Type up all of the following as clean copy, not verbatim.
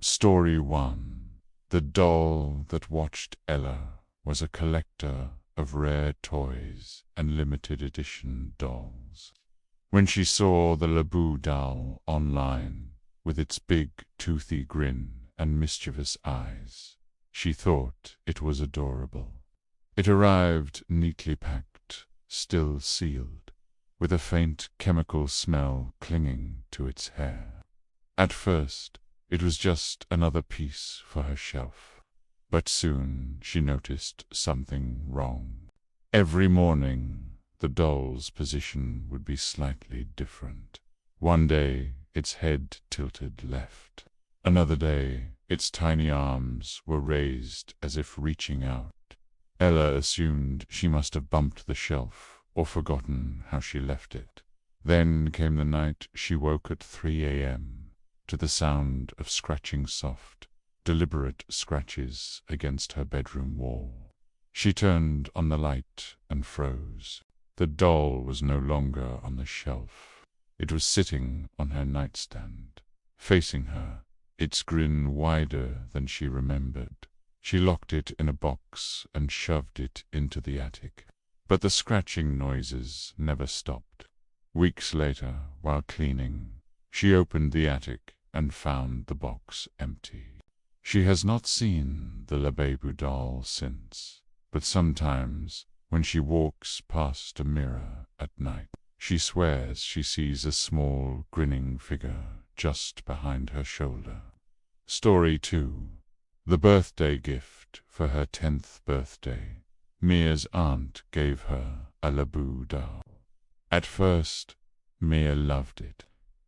Story 1. The doll that watched Ella was a collector of rare toys and limited edition dolls. When she saw the LABUBU doll online, with its big toothy grin and mischievous eyes, she thought it was adorable. It arrived neatly packed, still sealed, with a faint chemical smell clinging to its hair. At first, it was just another piece for her shelf, but soon she noticed something wrong. Every morning, the doll's position would be slightly different. One day, its head tilted left. Another day, its tiny arms were raised as if reaching out. Ella assumed she must have bumped the shelf or forgotten how she left it. Then came the night she woke at 3 a.m. to the sound of scratching soft, deliberate scratches against her bedroom wall. She turned on the light and froze. The doll was no longer on the shelf. It was sitting on her nightstand, facing her, its grin wider than she remembered. She locked it in a box and shoved it into the attic. But the scratching noises never stopped. Weeks later, while cleaning, she opened the attic and found the box empty. She has not seen the LABUBU doll since, but sometimes, when she walks past a mirror at night, she swears she sees a small, grinning figure just behind her shoulder. Story 2. The birthday gift for her 10th birthday. Mia's aunt gave her a LABUBU doll. At first, Mia loved it.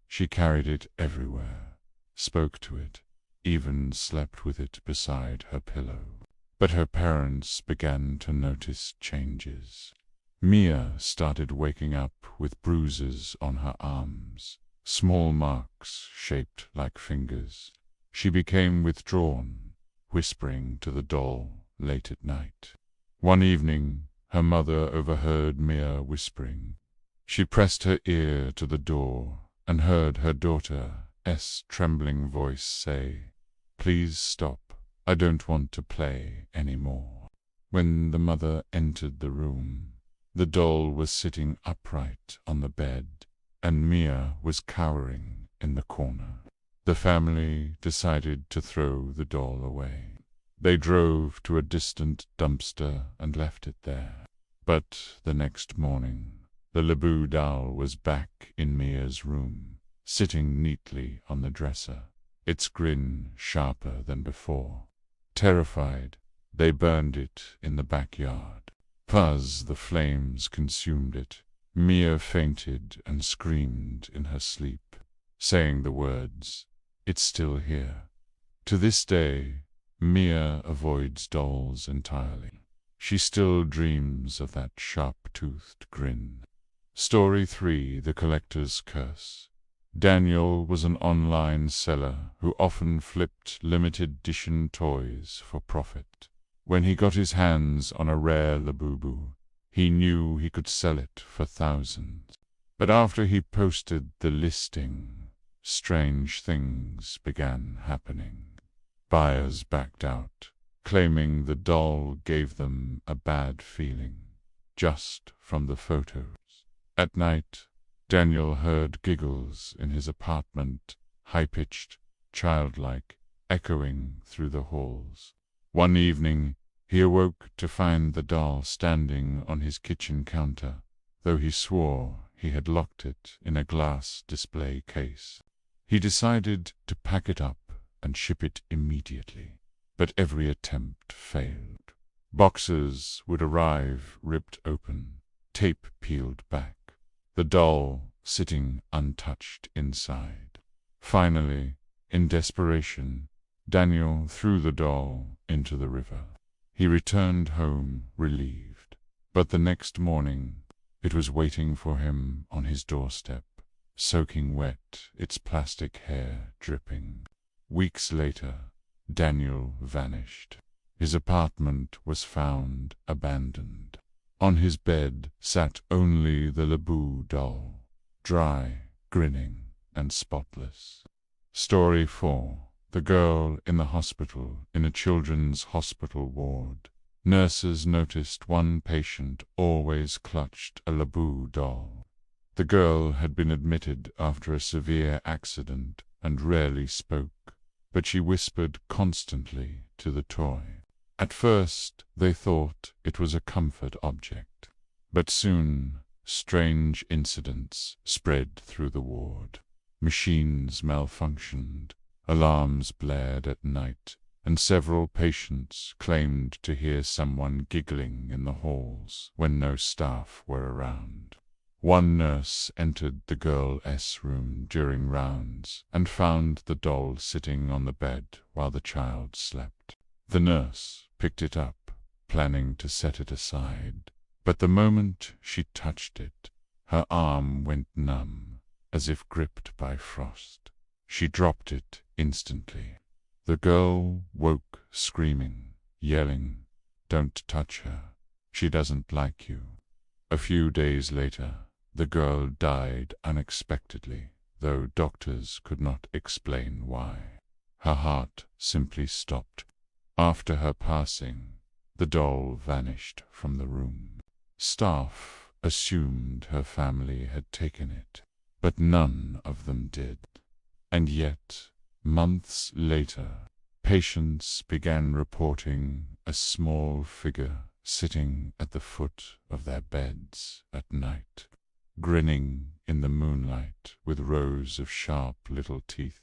She carried it everywhere, spoke to it, even slept with it beside her pillow. But her parents began to notice changes. Mia started waking up with bruises on her arms, small marks shaped like fingers. She became withdrawn, whispering to the doll late at night. One evening, her mother overheard Mia whispering. She pressed her ear to the door and heard her daughter's trembling voice say, "Please stop. I don't want to play anymore." When the mother entered the room, the doll was sitting upright on the bed, and Mia was cowering in the corner. The family decided to throw the doll away. They drove to a distant dumpster and left it there. But the next morning, the LABUBU doll was back in Mia's room, sitting neatly on the dresser, its grin sharper than before. Terrified, they burned it in the backyard. As the flames consumed it, Mia fainted and screamed in her sleep, saying the words, "It's still here." To this day, Mia avoids dolls entirely. She still dreams of that sharp-toothed grin. Story 3. The Collector's Curse. Daniel was an online seller who often flipped limited edition toys for profit. When he got his hands on a rare LABUBU, he knew he could sell it for thousands. But after he posted the listing, strange things began happening. Buyers backed out, claiming the doll gave them a bad feeling, just from the photos. At night, Daniel heard giggles in his apartment, high-pitched, childlike, echoing through the halls. One evening, he awoke to find the doll standing on his kitchen counter, though he swore he had locked it in a glass display case. He decided to pack it up and ship it immediately, but every attempt failed. Boxes would arrive ripped open, tape peeled back, the doll sitting untouched inside. Finally, in desperation, Daniel threw the doll into the river. He returned home relieved, but the next morning it was waiting for him on his doorstep, soaking wet, its plastic hair dripping. Weeks later, Daniel vanished. His apartment was found abandoned. On his bed sat only the LABUBU doll, dry, grinning, and spotless. Story 4. The girl in the hospital, in a children's hospital ward. Nurses noticed one patient always clutched a LABUBU doll. The girl had been admitted after a severe accident and rarely spoke, but she whispered constantly to the toy. At first, they thought it was a comfort object, but soon strange incidents spread through the ward. Machines malfunctioned, alarms blared at night, and several patients claimed to hear someone giggling in the halls when no staff were around. One nurse entered the girl's room during rounds and found the doll sitting on the bed while the child slept. The nurse picked it up, planning to set it aside, but the moment she touched it, her arm went numb, as if gripped by frost. She dropped it instantly. The girl woke screaming, yelling, "Don't touch her. She doesn't like you." A few days later, the girl died unexpectedly, though doctors could not explain why. Her heart simply stopped. After her passing, the doll vanished from the room. Staff assumed her family had taken it, but none of them did. And yet, months later, patients began reporting a small figure sitting at the foot of their beds at night, grinning in the moonlight with rows of sharp little teeth.